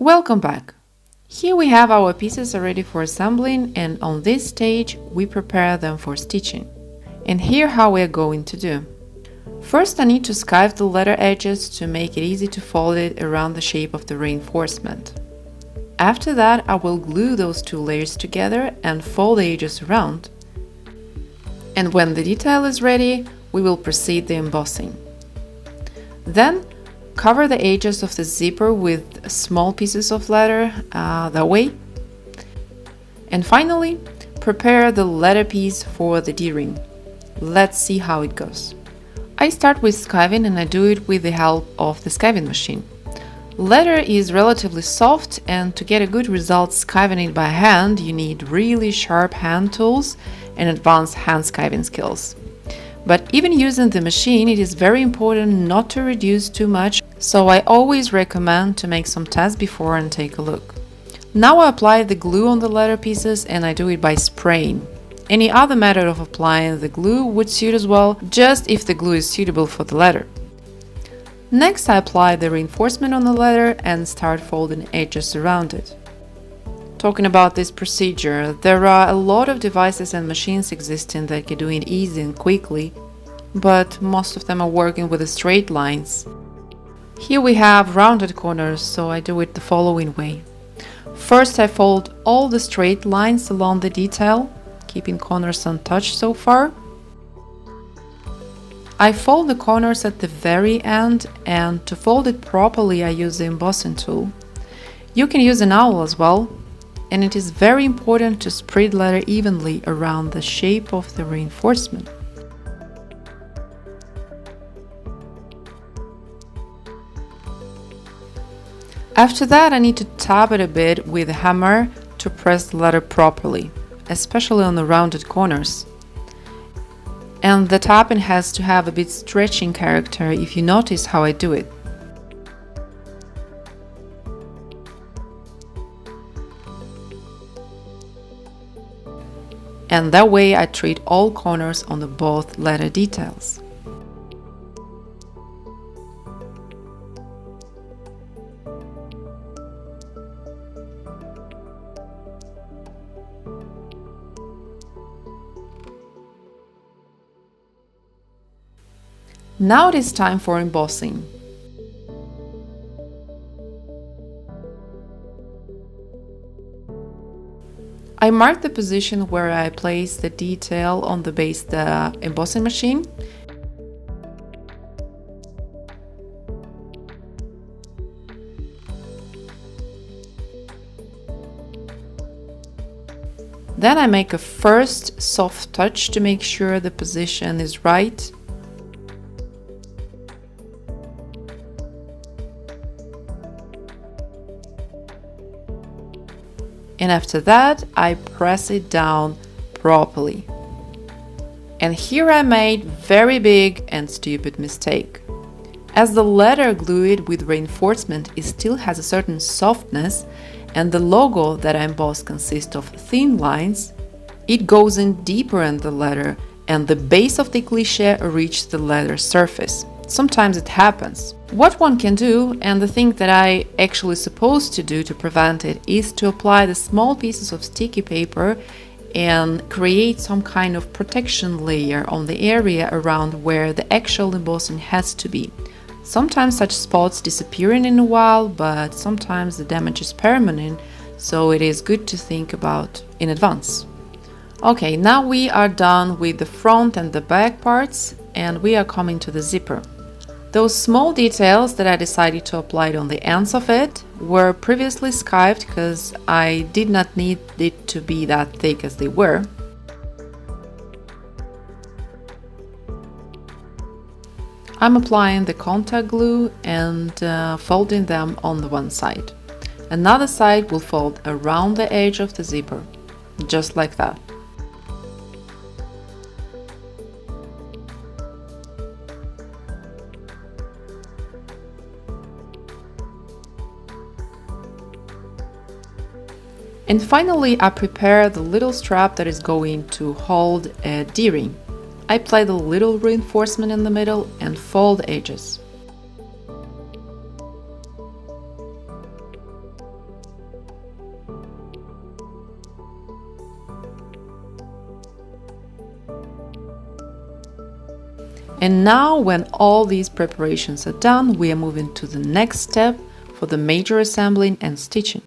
Welcome back. Here we have our pieces ready for assembling, and on this stage we prepare them for stitching. And here how we are going to do. First I need to skive the letter edges to make it easy to fold it around the shape of the reinforcement. After that I will glue those two layers together and fold the edges around. And when the detail is ready, we will proceed the embossing. Then cover the edges of the zipper with small pieces of leather that way. And finally, prepare the letter piece for the D-ring. Let's see how it goes. I start with skiving and I do it with the help of the skiving machine. Leather is relatively soft, and to get a good result skiving it by hand, you need really sharp hand tools and advanced hand skiving skills. But even using the machine, it is very important not to reduce too much, so I always recommend to make some tests before and take a look. Now I apply the glue on the letter pieces, and I do it by spraying. Any other method of applying the glue would suit as well, just if the glue is suitable for the letter. Next I apply the reinforcement on the letter and start folding edges around it. Talking about this procedure, there are a lot of devices and machines existing that can do it easy and quickly, but most of them are working with the straight lines. Here we have rounded corners, so I do it the following way. First I fold all the straight lines along the detail, keeping corners untouched so far. I fold the corners at the very end, and to fold it properly I use the embossing tool. You can use an awl as well, and it is very important to spread leather evenly around the shape of the reinforcement. After that I need to tap it a bit with a hammer to press the leather properly, especially on the rounded corners. And the tapping has to have a bit stretching character, if you notice how I do it. And that way I treat all corners on the both letter details. Now it is time for embossing. I mark the position where I place the detail on the base the embossing machine. Then I make a first soft touch to make sure the position is right. And after that, I press it down properly. And here I made very big and stupid mistake. As the leather glued with reinforcement, it still has a certain softness, and the logo that I embossed consists of thin lines. It goes in deeper in the leather, and the base of the cliché reaches the leather surface. Sometimes it happens. What one can do, and the thing that I actually supposed to do to prevent it, is to apply the small pieces of sticky paper and create some kind of protection layer on the area around where the actual embossing has to be. Sometimes such spots disappear in a while, but sometimes the damage is permanent, so it is good to think about in advance. Okay, now we are done with the front and the back parts, and we are coming to the zipper. Those small details that I decided to apply on the ends of it were previously skived because I did not need it to be that thick as they were. I'm applying the contact glue and folding them on the one side. Another side will fold around the edge of the zipper, just like that. And finally, I prepare the little strap that is going to hold a D-ring. I apply the little reinforcement in the middle and fold the edges. And now, when all these preparations are done, we are moving to the next step for the major assembling and stitching.